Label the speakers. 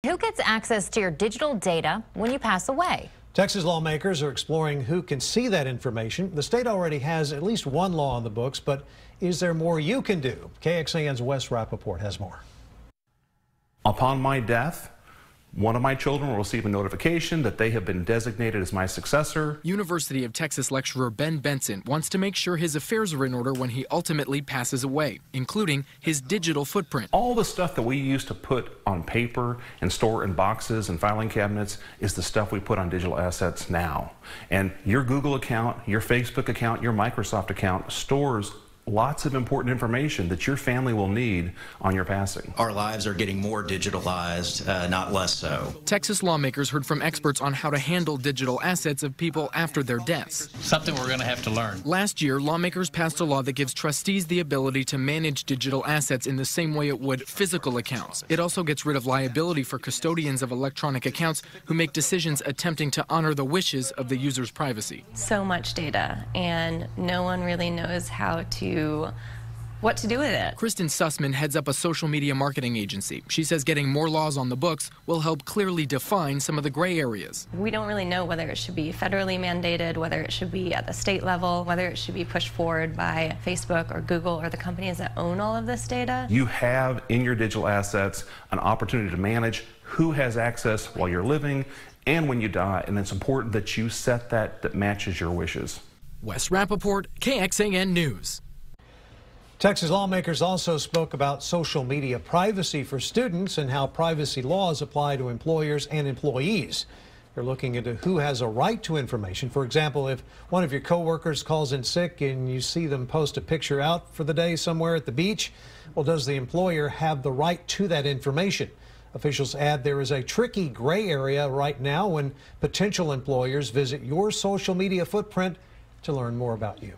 Speaker 1: Who gets access to your digital data when you pass away?
Speaker 2: Texas lawmakers are exploring who can see that information. The state already has at least one law on the books, but is there more you can do? KXAN's Wes Rappaport has more.
Speaker 3: Upon my death, one of my children will receive a notification that they have been designated as my successor.
Speaker 4: University of Texas lecturer Ben Benson wants to make sure his affairs are in order when he ultimately passes away, including his digital footprint.
Speaker 3: All the stuff that we used to put on paper and store in boxes and filing cabinets is the stuff we put on digital assets now. And your Google account, your Facebook account, your Microsoft account stores lots of important information that your family will need on your passing.
Speaker 5: Our lives are getting more digitalized, not less so.
Speaker 4: Texas lawmakers heard from experts on how to handle digital assets of people after their deaths.
Speaker 6: Something we're going to have to learn.
Speaker 4: Last year, lawmakers passed a law that gives trustees the ability to manage digital assets in the same way it would physical accounts. It also gets rid of liability for custodians of electronic accounts who make decisions attempting to honor the wishes of the user's privacy.
Speaker 7: So much data, and no one really knows what to do with it.
Speaker 4: Kristen Sussman heads up a social media marketing agency. She says getting more laws on the books will help clearly define some of the gray areas.
Speaker 7: We don't really know whether it should be federally mandated, whether it should be at the state level, whether it should be pushed forward by Facebook or Google or the companies that own all of this data.
Speaker 3: You have in your digital assets an opportunity to manage who has access while you're living and when you die, and it's important that you set that matches your wishes.
Speaker 4: Wes Rappaport, KXAN News.
Speaker 2: Texas lawmakers also spoke about social media privacy for students and how privacy laws apply to employers and employees. They're looking into who has a right to information. For example, if one of your coworkers calls in sick and you see them post a picture out for the day somewhere at the beach, well, does the employer have the right to that information? Officials add there is a tricky gray area right now when potential employers visit your social media footprint to learn more about you.